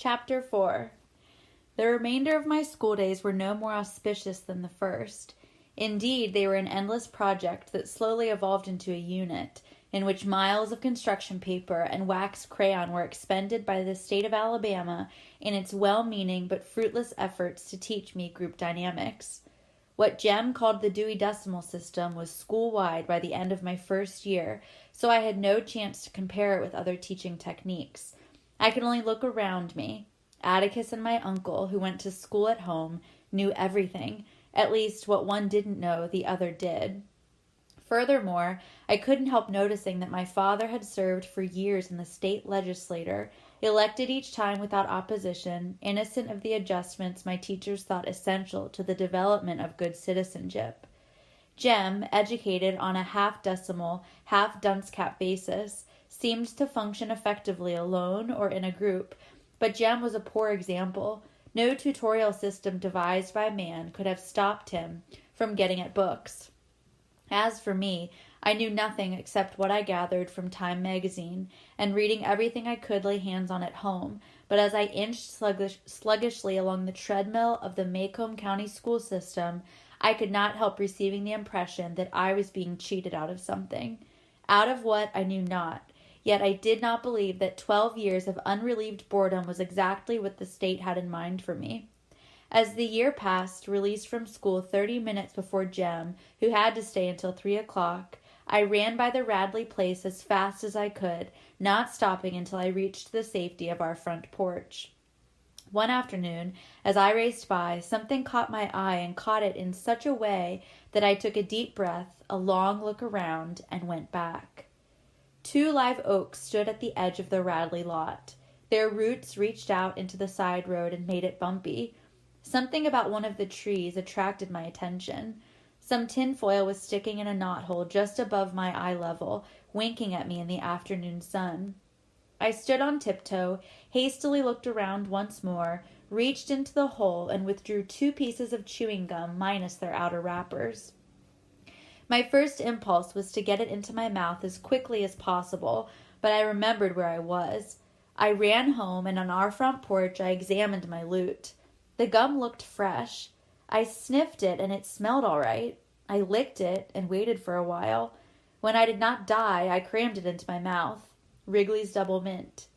Chapter 4. The remainder of my school days were no more auspicious than the first. Indeed, they were an endless project that slowly evolved into a unit, in which miles of construction paper and wax crayon were expended by the state of Alabama in its well-meaning but fruitless efforts to teach me group dynamics. What Jem called the Dewey Decimal System was school-wide by the end of my first year, so I had no chance to compare it with other teaching techniques. I could only look around me. Atticus and my uncle, who went to school at home, knew everything. At least what one didn't know, the other did. Furthermore, I couldn't help noticing that my father had served for years in the state legislature, elected each time without opposition, innocent of the adjustments my teachers thought essential to the development of good citizenship. Jem, educated on a half-decimal, half-dunce-cap basis, seemed to function effectively alone or in a group, but Jem was a poor example. No tutorial system devised by man could have stopped him from getting at books. As for me, I knew nothing except what I gathered from Time magazine, and reading everything I could lay hands on at home, but as I inched sluggishly along the treadmill of the Macomb County school system, I could not help receiving the impression that I was being cheated out of something. Out of what, I knew not. Yet I did not believe that 12 years of unrelieved boredom was exactly what the state had in mind for me. As the year passed, released from school 30 minutes before Jem, who had to stay until 3 o'clock, I ran by the Radley place as fast as I could, not stopping until I reached the safety of our front porch. One afternoon, as I raced by, something caught my eye and caught it in such a way that I took a deep breath, a long look around, and went back. 2 live oaks stood at the edge of the Radley lot. Their roots reached out into the side road and made it bumpy. Something about one of the trees attracted my attention. Some tinfoil was sticking in a knothole just above my eye level, winking at me in the afternoon sun. I stood on tiptoe, hastily looked around once more, reached into the hole, and withdrew 2 pieces of chewing gum minus their outer wrappers. My first impulse was to get it into my mouth as quickly as possible, but I remembered where I was. I ran home, and on our front porch I examined my loot. The gum looked fresh. I sniffed it, and it smelled all right. I licked it and waited for a while. When I did not die, I crammed it into my mouth. Wrigley's Double Mint.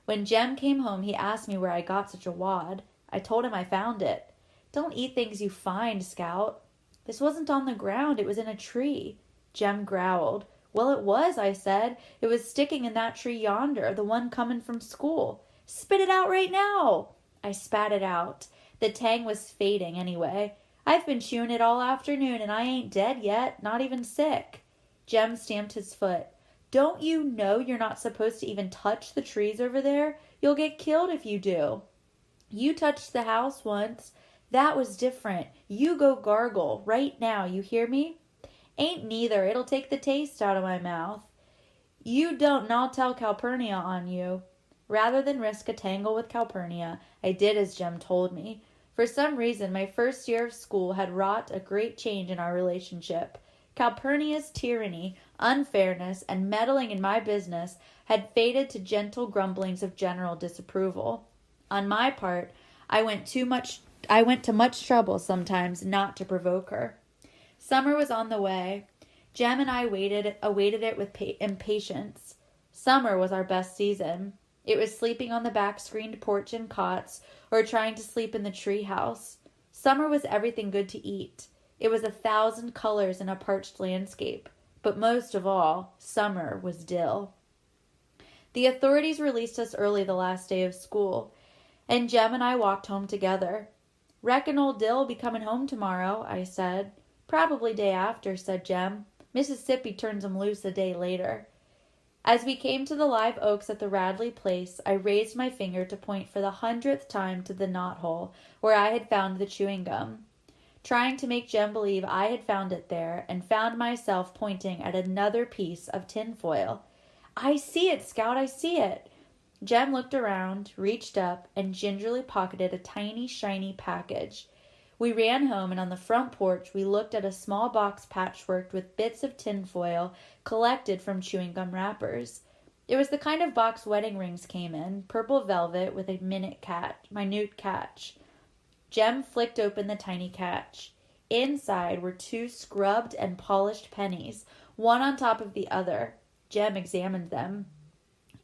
When Jem came home, he asked me where I got such a wad. I told him I found it. Don't eat things you find, Scout. This wasn't on the ground, it was in a tree. Jem growled. Well, it was, I said. It was sticking in that tree yonder, the one comin' from school. Spit it out right now. I spat it out. The tang was fading anyway. I've been chewing it all afternoon, and I ain't dead yet, not even sick. Jem stamped his foot. Don't you know you're not supposed to even touch the trees over there? You'll get killed if you do. You touched the house once. That was different. You go gargle, right now, you hear me? Ain't neither. It'll take the taste out of my mouth. You don't, and I'll tell Calpurnia on you. Rather than risk a tangle with Calpurnia, I did as Jem told me. For some reason, my first year of school had wrought a great change in our relationship. Calpurnia's tyranny, unfairness, and meddling in my business had faded to gentle grumblings of general disapproval. On my part, I went to much trouble sometimes not to provoke her. Summer was on the way. Jem and I awaited it with impatience. Summer was our best season. It was sleeping on the back-screened porch in cots or trying to sleep in the tree house. Summer was everything good to eat. It was 1,000 colors in a parched landscape. But most of all, summer was dill. The authorities released us early the last day of school, and Jem and I walked home together. Reckon old Dill'll be coming home tomorrow, I said. Probably day after, said Jem. Mississippi turns 'em loose a day later. As we came to the live oaks at the Radley place, I raised my finger to point for the 100th time to the knothole where I had found the chewing gum, trying to make Jem believe I had found it there, and found myself pointing at another piece of tinfoil. I see it, Scout, I see it. Jem looked around, reached up, and gingerly pocketed a tiny, shiny package. We ran home, and on the front porch we looked at a small box patchworked with bits of tinfoil collected from chewing gum wrappers. It was the kind of box wedding rings came in, purple velvet with a minute catch. Jem flicked open the tiny catch. Inside were 2 scrubbed and polished pennies, one on top of the other. Jem examined them.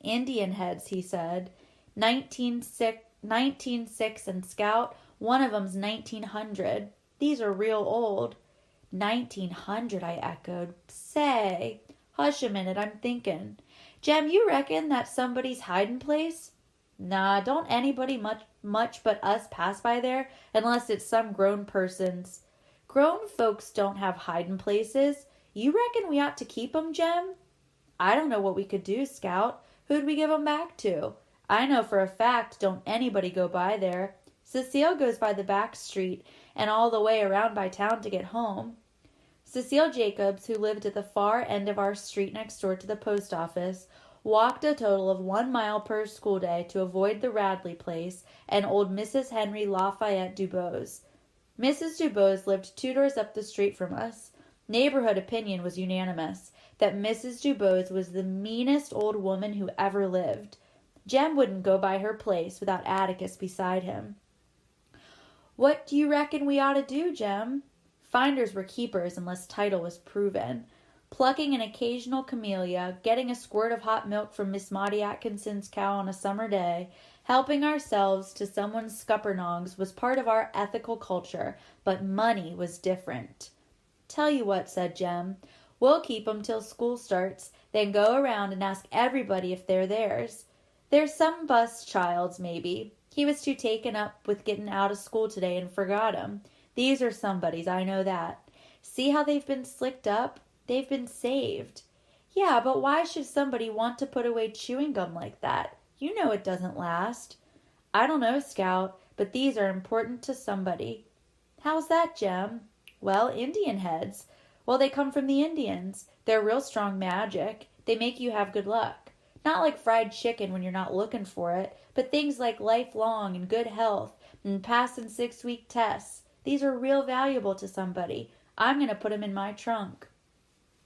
Indian heads, he said. 1906 and Scout. One of 'em's 1900. These are real old. 1900, I echoed. Say, hush a minute, I'm thinking. Jem, you reckon that's somebody's hiding place? Nah, don't anybody much but us pass by there, unless it's some grown person's. Grown folks don't have hiding places. You reckon we ought to keep 'em, Jem? I don't know what we could do, Scout. Who'd we give 'em back to? I know for a fact don't anybody go by there. Cecile goes by the back street and all the way around by town to get home. Cecile Jacobs, who lived at the far end of our street next door to the post office, walked a total of 1 mile per school day to avoid the Radley place and old Mrs. Henry Lafayette Dubose. Mrs. Dubose lived 2 doors up the street from us. Neighborhood opinion was unanimous that Mrs. Dubose was the meanest old woman who ever lived. Jem wouldn't go by her place without Atticus beside him. What do you reckon we ought to do, Jem? Finders were keepers unless title was proven. Plucking an occasional camellia, getting a squirt of hot milk from Miss Maudie Atkinson's cow on a summer day, helping ourselves to someone's scuppernongs was part of our ethical culture, but money was different. Tell you what, said Jem, we'll keep 'em till school starts, then go around and ask everybody if they're theirs. There's some bus child's, maybe. He was too taken up with getting out of school today and forgot 'em. These are somebody's, I know that. See how they've been slicked up? They've been saved. Yeah, but why should somebody want to put away chewing gum like that? You know it doesn't last. I don't know, Scout, but these are important to somebody. How's that, Jem? Well, Indian heads. Well, they come from the Indians. They're real strong magic. They make you have good luck. Not like fried chicken when you're not looking for it, but things like lifelong and good health and passing 6-week tests. These are real valuable to somebody. I'm going to put 'em in my trunk.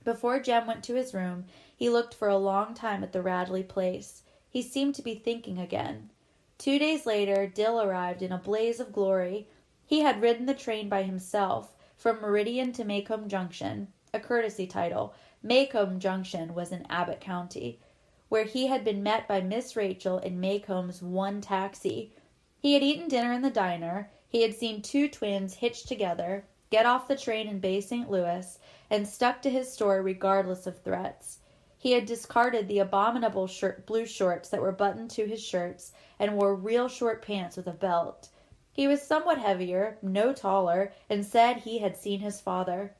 Before Jem went to his room, he looked for a long time at the Radley place. He seemed to be thinking again. 2 days later, Dill arrived in a blaze of glory. He had ridden the train by himself, from Meridian to Macomb Junction, a courtesy title. Macomb Junction was in Abbott County, where he had been met by Miss Rachel in Macomb's one taxi. He had eaten dinner in the diner. He had seen 2 twins hitched together, get off the train in Bay St. Louis, and stuck to his story regardless of threats. He had discarded the abominable blue shorts that were buttoned to his shirts and wore real short pants with a belt. He was somewhat heavier, no taller, and said he had seen his father.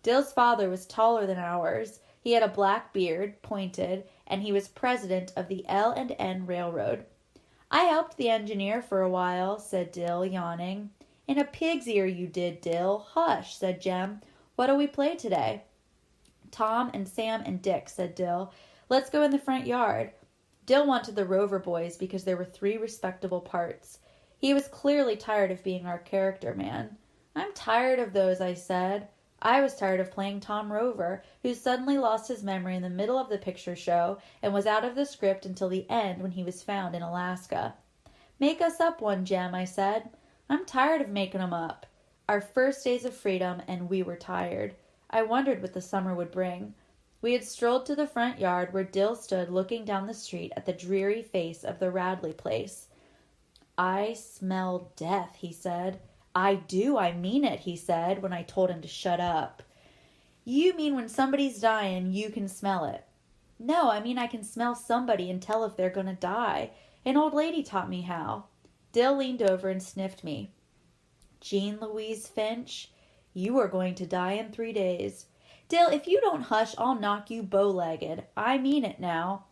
Dill's father was taller than ours. He had a black beard, pointed, and he was president of the L&N Railroad. I helped the engineer for a while, said Dill, yawning. In a pig's ear you did, Dill. Hush, said Jem. What'll we play today? Tom and Sam and Dick, said Dill. Let's go in the front yard. Dill wanted the Rover boys because there were 3 respectable parts. He was clearly tired of being our character man. I'm tired of those, I said. I was tired of playing Tom Rover, who suddenly lost his memory in the middle of the picture show and was out of the script until the end when he was found in Alaska. Make us up one, Jem, I said. I'm tired of making 'em up. Our first days of freedom, and we were tired. I wondered what the summer would bring. We had strolled to the front yard where Dill stood looking down the street at the dreary face of the Radley place. I smell death, he said. I do, I mean it, he said, when I told him to shut up. You mean when somebody's dying, you can smell it? No, I mean I can smell somebody and tell if they're going to die. An old lady taught me how. Dill leaned over and sniffed me. Jean Louise Finch, you are going to die in 3 days. Dill, if you don't hush, I'll knock you bow-legged. I mean it now.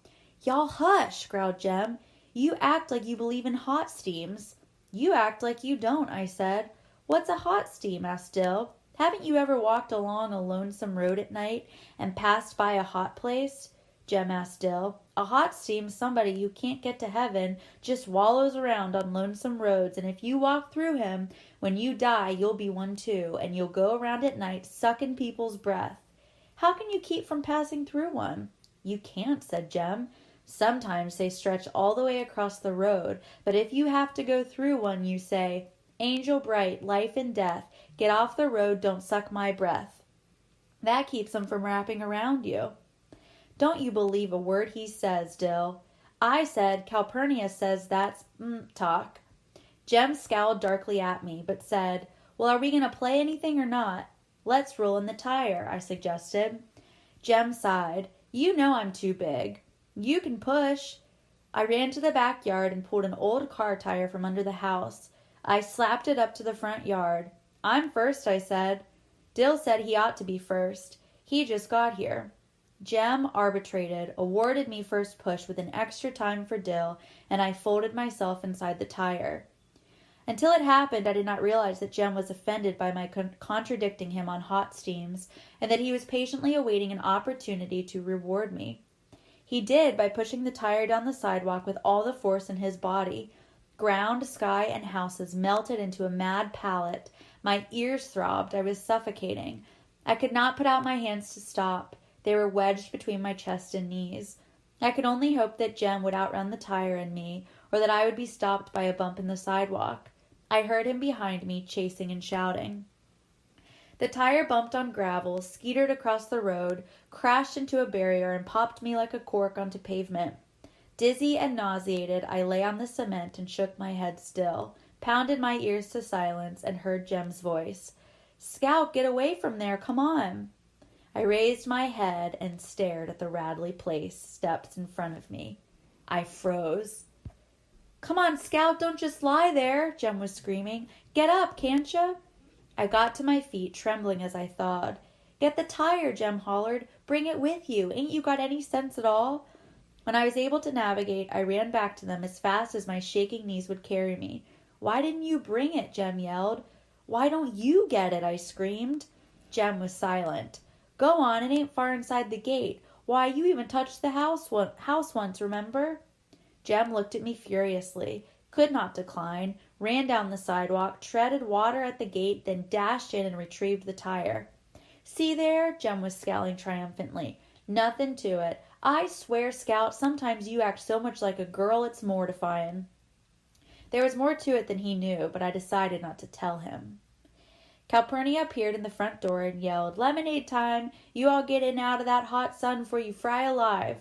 Y'all hush, growled Jem. You act like you believe in hot steams. You act like you don't, I said. What's a hot steam? Asked Dill. Haven't you ever walked along a lonesome road at night and passed by a hot place? Jem asked Dill. A hot steam's somebody who can't get to heaven, just wallows around on lonesome roads, and if you walk through him, when you die you'll be one too, and you'll go around at night sucking people's breath. How can you keep from passing through one? You can't, said Jem. Sometimes they stretch all the way across the road, but if you have to go through one, you say, "Angel bright, life and death, get off the road, don't suck my breath." That keeps them from wrapping around you. Don't you believe a word he says, Dill. I said, Calpurnia says that's talk. Jem scowled darkly at me, but said, "Well, are we going to play anything or not?" "Let's roll in the tire," I suggested. Jem sighed. "You know I'm too big." "You can push." I ran to the backyard and pulled an old car tire from under the house. I slapped it up to the front yard. "I'm first," I said. Dill said he ought to be first. He just got here. Jem arbitrated, awarded me first push with an extra time for Dill, and I folded myself inside the tire. Until it happened, I did not realize that Jem was offended by my contradicting him on hot steams, and that he was patiently awaiting an opportunity to reward me. He did by pushing the tire down the sidewalk with all the force in his body. Ground, sky, and houses melted into a mad palette. My ears throbbed. I was suffocating. I could not put out my hands to stop. They were wedged between my chest and knees. I could only hope that Jem would outrun the tire and me, or that I would be stopped by a bump in the sidewalk. I heard him behind me, chasing and shouting. The tire bumped on gravel, skeetered across the road, crashed into a barrier, and popped me like a cork onto pavement. Dizzy and nauseated, I lay on the cement and shook my head still, pounded my ears to silence, and heard Jem's voice. "Scout, get away from there, come on." I raised my head and stared at the Radley Place steps in front of me. I froze. "Come on, Scout, don't just lie there," Jem was screaming. "Get up, can't you?" I got to my feet, trembling as I thawed. "Get the tire," Jem hollered. "Bring it with you. Ain't you got any sense at all?" When I was able to navigate, I ran back to them as fast as my shaking knees would carry me. "Why didn't you bring it?" Jem yelled. "Why don't you get it?" I screamed. Jem was silent. "Go on, it ain't far inside the gate. Why, you even touched the house once, remember?" Jem looked at me furiously, could not decline, ran down the sidewalk, treaded water at the gate, then dashed in and retrieved the tire. "See there?" Jem was scowling triumphantly. "Nothing to it. I swear, Scout, sometimes you act so much like a girl it's mortifying." There was more to it than he knew, but I decided not to tell him. Calpurnia appeared in the front door and yelled, "Lemonade time! You all get in out of that hot sun before you fry alive."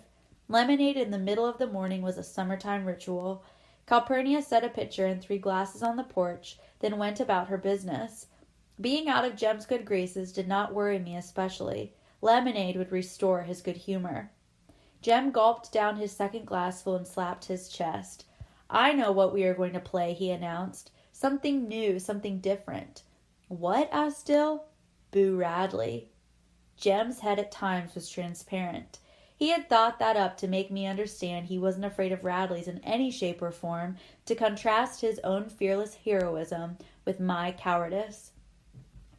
Lemonade in the middle of the morning was a summertime ritual. Calpurnia set a pitcher and 3 glasses on the porch, then went about her business. Being out of Jem's good graces did not worry me especially. Lemonade would restore his good humor. Jem gulped down his second glassful and slapped his chest. "I know what we are going to play," he announced. "Something new, something different." "What?" asked Dill. "Boo Radley." Jem's head at times was transparent. He had thought that up to make me understand he wasn't afraid of Radley's in any shape or form, to contrast his own fearless heroism with my cowardice.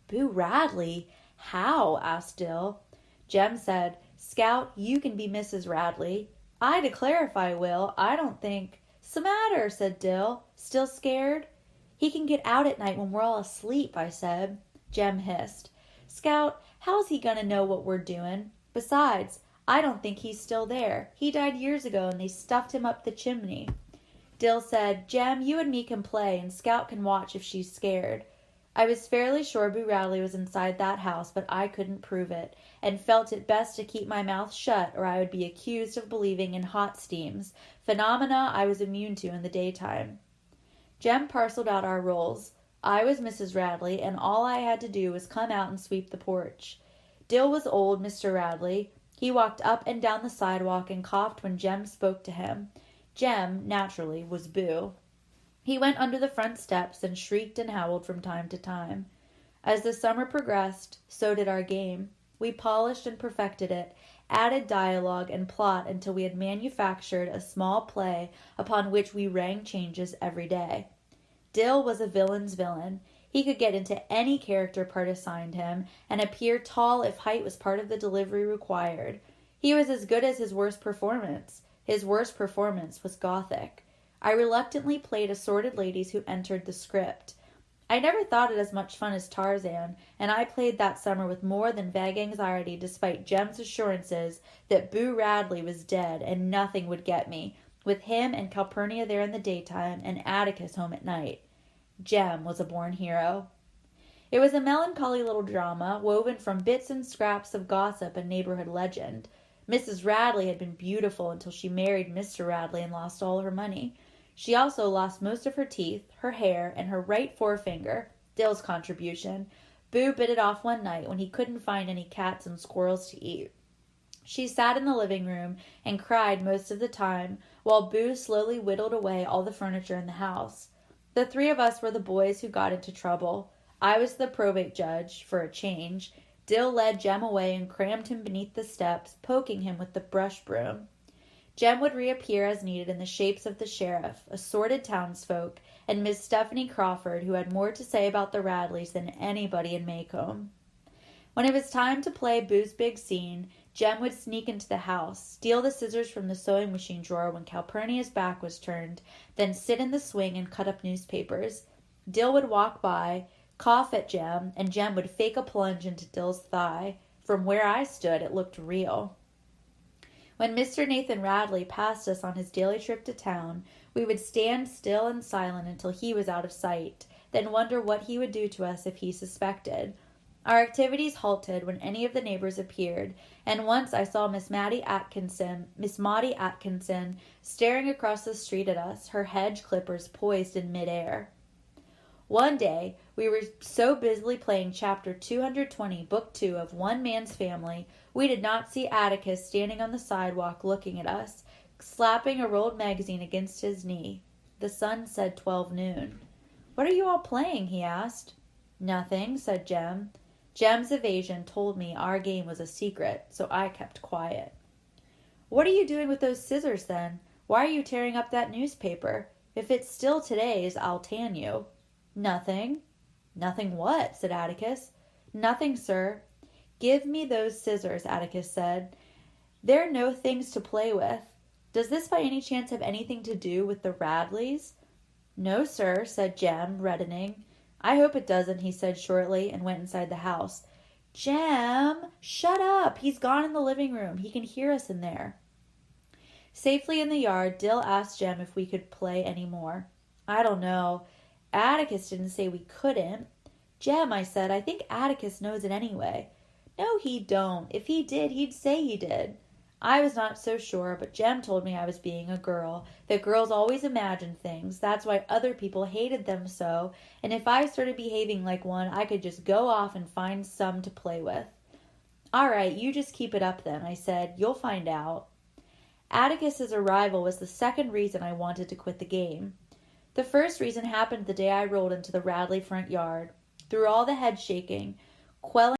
"Boo Radley? How?" asked Dill. Jem said, "Scout, you can be Mrs. Radley." "I declare if I will. I don't think—" "'Smatter?" said Dill. "Still scared?" "He can get out at night when we're all asleep," I said. Jem hissed, "Scout, how's he gonna know what we're doing? Besides, I don't think he's still there. He died years ago and they stuffed him up the chimney." Dill said, "Jem, you and me can play and Scout can watch if she's scared." I was fairly sure Boo Radley was inside that house, but I couldn't prove it, and felt it best to keep my mouth shut or I would be accused of believing in hot steams, phenomena I was immune to in the daytime. Jem parceled out our roles. I was Mrs. Radley, and all I had to do was come out and sweep the porch. Dill was old Mr. Radley. He walked up and down the sidewalk and coughed when Jem spoke to him. Jem, naturally, was Boo. He went under the front steps and shrieked and howled from time to time. As the summer progressed, so did our game. We polished and perfected it, added dialogue and plot until we had manufactured a small play upon which we rang changes every day. Dill was a villain's villain. He could get into any character part assigned him, and appear tall if height was part of the delivery required. He was as good as his worst performance. His worst performance was Gothic. I reluctantly played assorted ladies who entered the script. I never thought it as much fun as Tarzan, and I played that summer with more than vague anxiety despite Jem's assurances that Boo Radley was dead and nothing would get me, with him and Calpurnia there in the daytime and Atticus home at night. Jem was a born hero. It was a melancholy little drama, woven from bits and scraps of gossip and neighborhood legend. Mrs. Radley had been beautiful until she married Mr. Radley and lost all her money. She also lost most of her teeth, her hair, and her right forefinger, Dill's contribution. Boo bit it off one night when he couldn't find any cats and squirrels to eat. She sat in the living room and cried most of the time, while Boo slowly whittled away all the furniture in the house. The three of us were the boys who got into trouble. I was the probate judge, for a change. Dill led Jem away and crammed him beneath the steps, poking him with the brush broom. Jem would reappear as needed in the shapes of the sheriff, assorted townsfolk, and Miss Stephanie Crawford, who had more to say about the Radleys than anybody in Maycomb. When it was time to play Boo's big scene, Jem would sneak into the house, steal the scissors from the sewing machine drawer when Calpurnia's back was turned, then sit in the swing and cut up newspapers. Dill would walk by, cough at Jem, and Jem would fake a plunge into Dill's thigh. From where I stood, it looked real. When Mr. Nathan Radley passed us on his daily trip to town, we would stand still and silent until he was out of sight, then wonder what he would do to us if he suspected. Our activities halted when any of the neighbors appeared, and once I saw Miss Maudie Atkinson, staring across the street at us, her hedge clippers poised in midair. One day, we were so busily playing Chapter 220, Book 2 of One Man's Family, we did not see Atticus standing on the sidewalk looking at us, slapping a rolled magazine against his knee. The sun said 12 noon. "What are you all playing?" he asked. "Nothing," said Jem. Jem's evasion told me our game was a secret, so I kept quiet. "What are you doing with those scissors, then? Why are you tearing up that newspaper? If it's still today's, I'll tan you." "Nothing." "Nothing what?" said Atticus. "Nothing, sir." "Give me those scissors," Atticus said. "They're no things to play with. Does this by any chance have anything to do with the Radleys?" "No, sir," said Jem, reddening. "I hope it doesn't," he said shortly, and went inside the house. "Jem, shut up! He's gone in the living room. He can hear us in there." Safely in the yard, Dill asked Jem if we could play any more. "I don't know. Atticus didn't say we couldn't." "Jem," I said, "I think Atticus knows it anyway." "No, he don't. If he did, he'd say he did." I was not so sure, but Jem told me I was being a girl, that girls always imagine things. That's why other people hated them so, and if I started behaving like one, I could just go off and find some to play with. "All right, you just keep it up then," I said. "You'll find out." Atticus's arrival was the second reason I wanted to quit the game. The first reason happened the day I rolled into the Radley front yard. Through all the head shaking, quelling